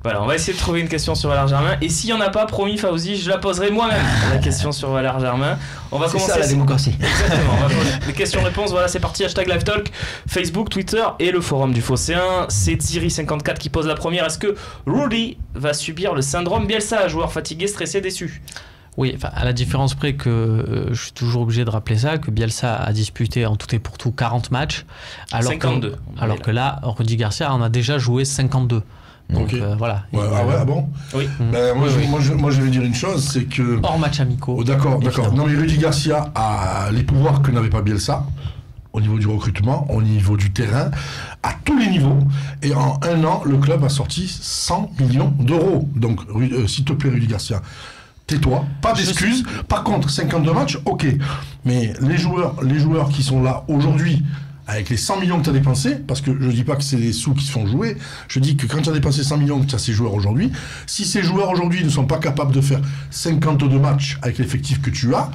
Voilà, on va essayer de trouver une question sur Valère Germain. Et s'il n'y en a pas, promis Fauzi, je la poserai moi-même, la question sur Valère Germain. On va commencer. C'est ça la démocratie. Exactement. Les questions-réponses, voilà, c'est parti. Hashtag LiveTalk, Facebook, Twitter et le forum du Phocéen. C'est Thierry54 qui pose la première. Est-ce que Rudy va subir le syndrome Bielsa, joueur fatigué, stressé, déçu? Oui, enfin, à la différence près que je suis toujours obligé de rappeler ça, que Bielsa a disputé en tout et pour tout 40 matchs. Alors 52. Alors que là, Rudy Garcia en a déjà joué 52. Donc voilà. Ouais, ah bon? Oui. Ben, moi, je vais dire une chose, c'est que... Hors match amicaux. Oh, d'accord. Non, mais Rudy Garcia a les pouvoirs que n'avait pas Bielsa, au niveau du recrutement, au niveau du terrain, à tous les niveaux. Et en un an, le club a sorti 100 millions d'euros. Donc, s'il te plaît, Rudy Garcia, tais-toi, pas d'excuses. Par contre, 52 matchs, ok. Mais les joueurs qui sont là aujourd'hui, avec les 100 millions que tu as dépensés, parce que je ne dis pas que c'est des sous qui se font jouer, je dis que quand tu as dépensé 100 millions que tu as ces joueurs aujourd'hui, si ces joueurs aujourd'hui ne sont pas capables de faire 52 matchs avec l'effectif que tu as,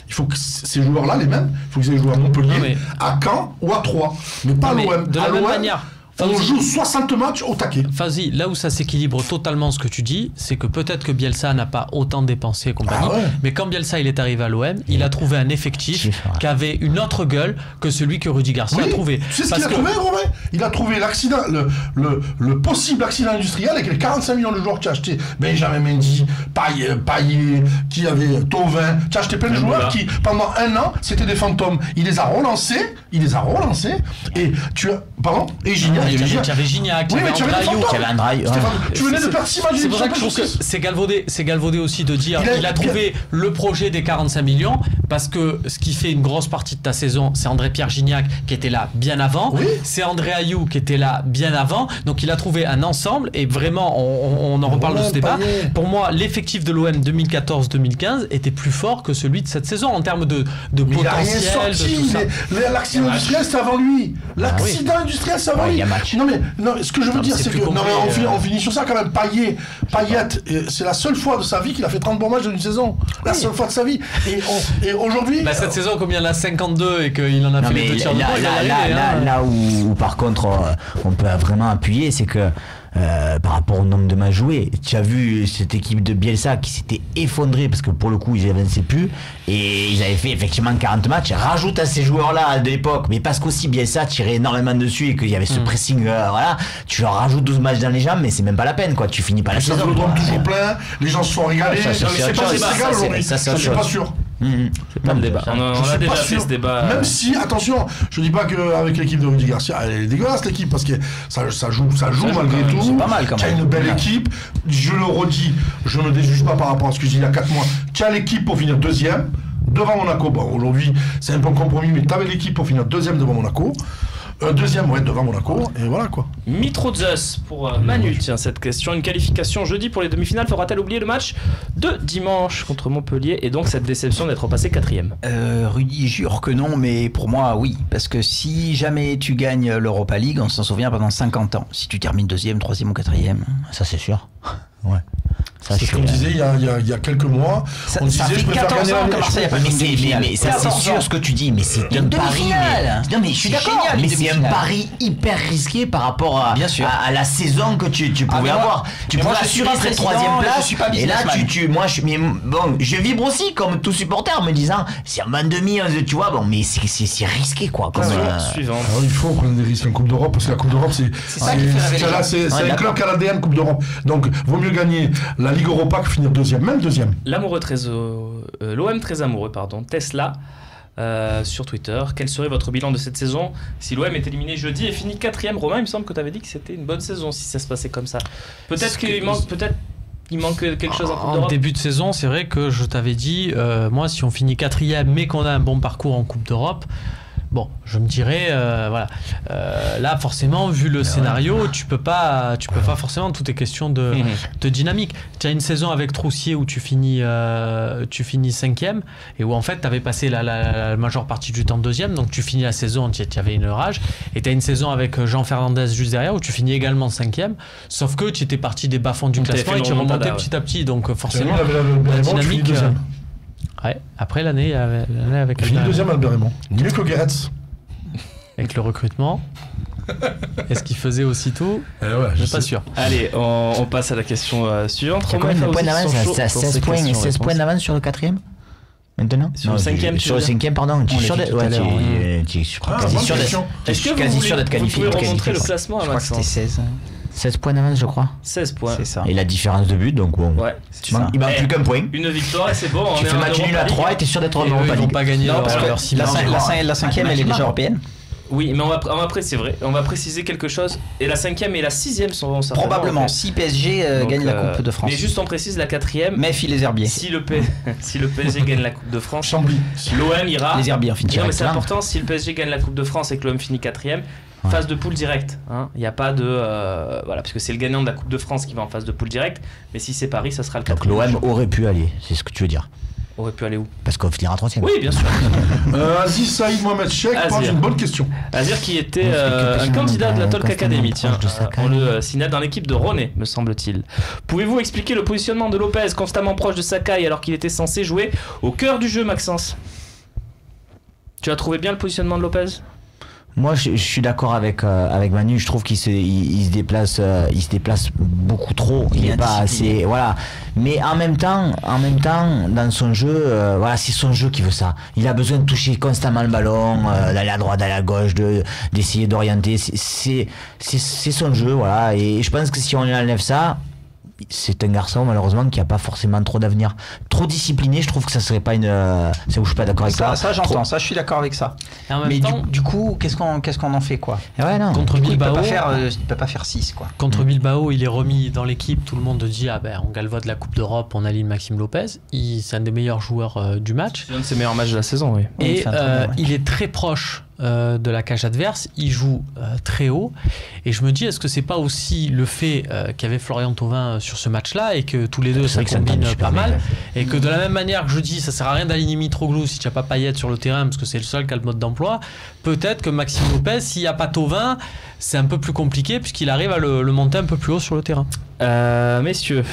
il faut que ces joueurs-là, les mêmes, il faut qu'ils aient joué à Montpellier, à Caen ou à Troyes. Mais pas à l'OM. De la même manière. On joue 60 matchs au taquet. Fauzi, là où ça s'équilibre totalement ce que tu dis, c'est que peut-être que Bielsa n'a pas autant dépensé et compagnie, mais quand Bielsa il est arrivé à l'OM, il a trouvé un effectif qui avait une autre gueule que celui que Rudy Garcia a trouvé. Tu sais ce qu'il a trouvé, Romain? Il a trouvé l'accident, le possible accident industriel avec les 45 millions de joueurs que tu as acheté. Benjamin Mendy, Payet, qui avait Thauvin. Tu as acheté plein de joueurs qui, pendant un an, c'était des fantômes. Il les a relancés, et tu as... Pardon? Et Gignac. Tu avais Gignac, tu avais Andraï. Tu venais de perdre 6 matchs. C'est pour ça que je trouve que c'est galvaudé aussi de dire qu'il a trouvé le projet des 45 millions, parce que ce qui fait une grosse partie de ta saison, c'est André-Pierre Gignac qui était là bien avant, c'est André Ayew qui était là bien avant, donc il a trouvé un ensemble, et vraiment on en reparle de ce débat. Pour moi, l'effectif de l'OM 2014-2015 était plus fort que celui de cette saison en termes de potentiel, de tout ça. L'accident industriel, c'est avant lui. L'accident industriel, c'est avant lui. Non, ce que je veux dire, c'est que... Non, mais on finit sur ça quand même. Payet, c'est la seule fois de sa vie qu'il a fait 30 bons matchs dans une saison. La seule fois de sa vie. Et aujourd'hui... cette saison, comme il y en a 52 et qu'il en a fait les deux tiers de temps, là où par contre on peut vraiment appuyer, c'est que par rapport au nombre de matchs joués, tu as vu cette équipe de Bielsa qui s'était effondrée parce que pour le coup ils avançaient plus et ils avaient fait effectivement 40 matchs. Rajoute à ces joueurs là de l'époque, mais parce qu'aussi Bielsa tirait énormément dessus et qu'il y avait ce pressing, voilà, tu leur rajoutes 12 matchs dans les jambes, mais c'est même pas la peine, quoi. Tu finis pas la saison. Le drôme toujours plein, les gens se sont régalés. Ça, c'est pas sûr. C'est pas le débat. On a déjà fait ce débat. Même si, attention, je dis pas qu'avec l'équipe de Rudy Garcia, elle est dégueulasse l'équipe, parce que ça joue malgré tout. C'est pas mal quand même. Tu as une belle équipe. Je le redis, je ne déjuge pas par rapport à ce que j'ai dit il y a 4 mois. Tu as l'équipe pour finir deuxième devant Monaco. Bon, aujourd'hui, c'est un peu un compromis, mais tu avais l'équipe pour finir deuxième devant Monaco. Deuxième, devant Monaco, et voilà quoi. Mitrodzes pour Manu, tiens, cette question. Une qualification jeudi pour les demi-finales fera-t-elle oublier le match de dimanche contre Montpellier et donc cette déception d'être passé 4ème? Rudy jure que non, mais pour moi, oui. Parce que si jamais tu gagnes l'Europa League, on s'en souvient pendant 50 ans. Si tu termines 2e, 3e ou 4e. Ça, c'est sûr. Ouais. C'est ce qu'on disait il y a quelques mois. On disait je préfère gagner à Marseille. Mais ça c'est sûr ce que tu dis, mais c'est un pari. Non mais je suis d'accord, mais c'est un pari hyper risqué par rapport à la saison que tu pouvais avoir. Tu pouvais assurer cette 3ème place. Et là je vibre aussi comme tout supporter en me disant c'est un demi, tu vois, bon mais c'est risqué quoi. Suivante. Il faut qu'on ait des risques en Coupe d'Europe parce que la Coupe d'Europe c'est un club canadien Coupe d'Europe. Donc vaut mieux gagner la Ligue Europa que finir deuxième, même deuxième. L'OM très amoureux, Tesla sur Twitter. Quel serait votre bilan de cette saison si l'OM est éliminé jeudi et finit 4ème? Romain, il me semble que tu avais dit que c'était une bonne saison si ça se passait comme ça. Il manque quelque chose en Coupe d'Europe. En début de saison, c'est vrai que je t'avais dit, moi, si on finit 4ème mais qu'on a un bon parcours en Coupe d'Europe, bon, je me dirais, voilà. Là, forcément, vu le scénario, tu peux pas forcément. Tout est question de dynamique. Tu as une saison avec Troussier où tu finis 5ème et où en fait, tu avais passé la majeure partie du temps 2ème, donc tu finis la saison, tu avais une rage. Et tu as une saison avec Jean Fernandez juste derrière où tu finis également 5ème, sauf que tu étais parti des bas-fonds du classement et tu remontais petit à petit. Donc forcément, la dynamique. Ouais, après l'année avec fini deuxième Albert Raymond. Mieux que Guéretz. Avec le recrutement. Est-ce qu'il faisait aussitôt? Ouais, Je suis pas sûr. Allez, on passe à la question suivante. Tu as combien de points d'avance? Fauzi, 16 points, 16 points d'avance sur le 4e maintenant? Sur le 5e, Sur le 5e, pardon. Tu es sûr d'être quasi sûr d'être qualifié. Vous pouvez remontrer le classement à Je crois que c'était Maxence. 16. 16 points d'avance, je crois. 16 points. C'est ça. Et la différence de but, donc bon. Ouais. Il manque plus qu'un point. Une victoire et c'est bon. Tu fais match nul à 3 et t'es sûr d'être en Et eux, Europa ils vont League. pas gagner Non, parce que leur 6 matchs. La 5e, elle est déjà européenne. Oui, mais on va c'est vrai. On va préciser quelque chose. Et la 5e et la 6e sont certainement. Probablement, en fait. si PSG gagne la Coupe de France. Mais juste on précise la 4e. Méfie les herbiers. Si le PSG gagne la Coupe de France, Chambly. l'OM ira. Les herbiers en fin de Non mais c'est là. important, si le PSG gagne la Coupe de France et que l'OM finit 4e, phase de poule directe. Il n'y a pas de... voilà, parce que c'est le gagnant de la Coupe de France qui va en phase de poule directe. Mais si c'est Paris, ça sera le 4e. Donc l'OM aurait pu aller, c'est ce que tu veux dire. Aurait pu aller où? Parce qu'on finira 3e. Oui, bien sûr. Aziz Saïd Mohamed Cheikh Azir. pose une bonne question. Azir qui était On se fait quelques un candidat de la semaines Talk Academy, constamment tiens, proche de Sakai. on le signale dans l'équipe de Roné, me semble-t-il. Pouvez-vous expliquer le positionnement de Lopez, constamment proche de Sakai alors qu'il était censé jouer au cœur du jeu, Maxence? Tu as trouvé bien le positionnement de Lopez? Moi, je suis d'accord avec Manu. Je trouve qu'il se déplace beaucoup trop. Il n'est pas assez, voilà. Mais en même temps, dans son jeu, voilà, c'est son jeu qui veut ça. Il a besoin de toucher constamment le ballon, d'aller à droite, d'aller à gauche, d'essayer d'orienter. C'est son jeu, voilà. Et je pense que si on enlève ça, c'est un garçon malheureusement qui a pas forcément trop d'avenir. Trop discipliné, je trouve que ça serait pas une. C'est où je suis pas d'accord avec toi. Ça j'entends, ça je suis d'accord avec ça. Et en même Mais temps, du coup, qu'est-ce qu'on en fait quoi? Ouais, non. contre Du coup, il Bilbao, peut pas faire 6 quoi. contre Bilbao, il est remis dans l'équipe. Tout le monde dit ah ben on galvaude la Coupe d'Europe, on aligne Maxime Lopez. C'est un des meilleurs joueurs du match. C'est un de ses meilleurs matchs de la saison, oui. Oui, Et c'est un très bon match. il est très proche de la cage adverse, il joue très haut et je me dis est-ce que c'est pas aussi le fait qu'il y avait Florian Thauvin sur ce match-là et que tous les deux ça combine pas mal et que de la même manière que je dis ça sert à rien d'aligner Mitroglou si tu n'as pas Payet sur le terrain parce que c'est le seul qui a le mode d'emploi, peut-être que Maxime Lopez s'il n'y a pas Thauvin c'est un peu plus compliqué puisqu'il arrive à le monter un peu plus haut sur le terrain. Messieurs,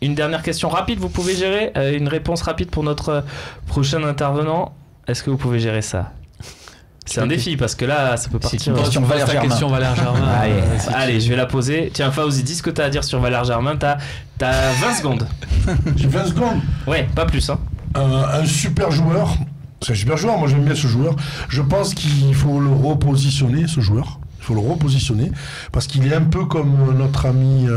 une dernière question rapide, vous pouvez gérer une réponse rapide pour notre prochain intervenant. Est-ce que vous pouvez gérer ça? C'est un défi parce que là ça peut partir. C'est une question Valère Germain. Question Valère Germain. Allez, je vais la poser. Tiens, Fauzi, dis ce que t'as à dire sur Valère Germain. T'as 20 secondes. J'ai 20 secondes. Ouais, pas plus. Hein. Un super joueur. C'est un super joueur, moi j'aime bien ce joueur. Je pense qu'il faut le repositionner, ce joueur. Il faut le repositionner parce qu'il est un peu comme notre ami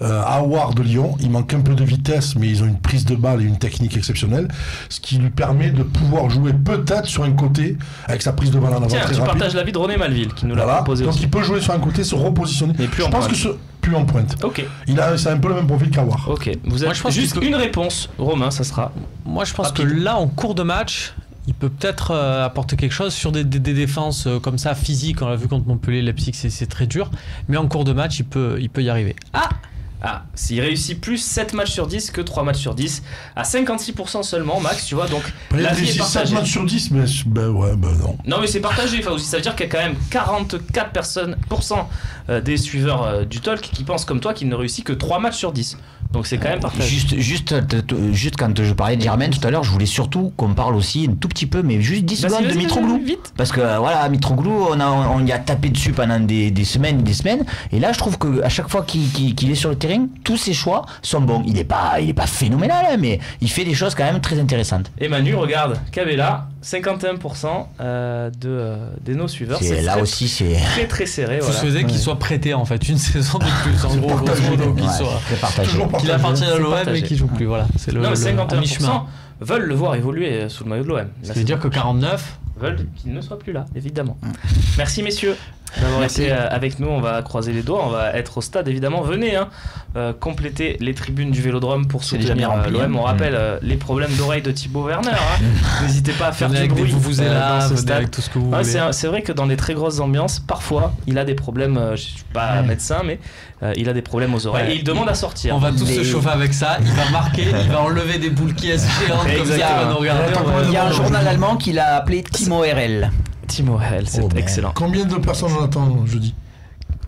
Aouar de Lyon. Il manque un peu de vitesse, mais ils ont une prise de balle et une technique exceptionnelle, ce qui lui permet de pouvoir jouer peut-être sur un côté avec sa prise de balle en avant Tiens, très tu rapide. partages l'avis de René Malville qui nous l'a Voilà. proposé Donc aussi. il peut jouer sur un côté, se repositionner. Mais plus je en pense pointe. que plus en pointe. Ok, C'est un peu le même profil qu'Aouar. ok. Vous avez Moi, je pense juste que- une réponse, Romain, ça sera. Moi, je pense Rapide. que là, en cours de match, il peut peut-être apporter quelque chose sur des défenses comme ça, physiques. On l'a vu contre Montpellier, Leipzig, c'est très dur. Mais en cours de match, il peut y arriver. Ah, s'il réussit plus 7 matchs sur 10 que 3 matchs sur 10, à 56% seulement, Max, tu vois, donc Il a l'avis est réussi 7 partagé. matchs sur 10, mais non. Non mais c'est partagé, Fauzi, ça veut dire qu'il y a quand même 44% des suiveurs du talk qui pensent comme toi qu'il ne réussit que 3 matchs sur 10. Donc c'est quand même partagé. Juste quand je parlais de Germain tout à l'heure, je voulais surtout qu'on parle aussi un tout petit peu, mais juste 10 Vas-y, secondes de vas-y, Mitroglou. vite. Parce que voilà, Mitroglou, on y a tapé dessus pendant des semaines et des semaines. Et là, je trouve qu'à chaque fois qu'il est sur le terrain, tous ses choix sont bons. Il est pas phénoménal, hein, mais il fait des choses quand même très intéressantes. Et Manu, regarde, Cabella, 51% de nos suiveurs. C'est là très, aussi, c'est très très serré. Vous Voilà. souhaitez qu'il soit prêté en fait une saison de plus, en gros, grosso modo, qu'il soit. très partagé. Toujours Qu'il appartient à C'est l'OM partagé. et qu'il joue plus. Voilà, c'est le, Non mais à 51% mi-chemin. veulent le voir évoluer sous le maillot de l'OM. Ça veut dire que 49. Veulent qu'il ne soit plus là, évidemment. Merci messieurs d'avoir Merci. été avec nous. On va croiser les doigts, on va être au stade évidemment. Venez compléter les tribunes du Vélodrome pour C'est déjà bien soutenir rempli, l'OM. On rappelle les problèmes d'oreille de Thibaut Werner. N'hésitez pas à faire Venez du avec des bruit vuvuzelas, dans ce venez stade. avec tout ce que vous Ouais, voulez. c'est vrai que dans les très grosses ambiances, parfois, il a des problèmes. Je suis pas médecin, mais il a des problèmes aux oreilles. Ouais. Et il demande à sortir. On va tous se chauffer avec ça. Il va marquer, il va enlever des boules qui géantes comme ça. Il va Exactement. nous regarder. Il y a un journal allemand qui l'a appelé Timo RL. Timo Hell, c'est Oh, merde. excellent. Combien de personnes on attend jeudi?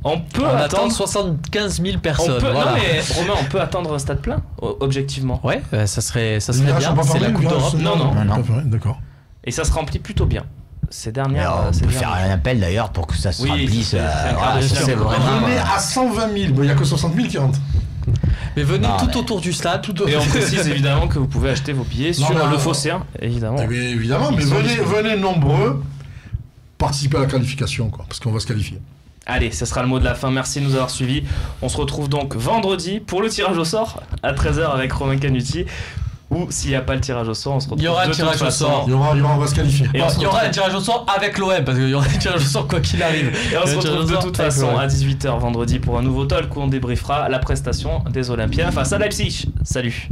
On peut On attend attendre. 75 000 On personnes. peut, Voilà. Non mais Romain, on peut attendre un stade plein, objectivement. Ouais, ça serait Les bien. RH sont pas C'est la fermés, Coupe les RH d'Europe. sont- Non, non. pas fermés, d'accord. Et ça se remplit plutôt bien. ces Mais dernières. on ces peut faire dernières- un appel d'ailleurs pour que ça se Oui, remplisse. c'est un Voilà, quart de ça, siècle. c'est vraiment. Venez à 120 000. Bon, il n'y a que 60 000 qui rentrent. Mais venez Non, tout mais- autour du stade. Et on précise évidemment que vous pouvez acheter vos billets sur mais, le Phocéen, évidemment. Eh bien, évidemment, mais Ils sont venez nombreux participer à la qualification, quoi, parce qu'on va se qualifier. Allez, ce sera le mot de la fin. Merci de nous avoir suivis. On se retrouve donc vendredi pour le tirage au sort à 13h avec Romain Canuti. Ou s'il n'y a pas le tirage au sort, on se retrouve Il y aura de un toute tirage au façon. sort. On va se qualifier. Et Bon, on se il y aura retrouve- un tirage au sort avec l'OM parce qu'il y aura un tirage au sort quoi qu'il arrive. Et on se Il y aura un tirage retrouve au de sort toute avec façon l'OM. à 18h vendredi pour un nouveau talk où on débriefera la prestation des Olympiens face à Leipzig. Salut.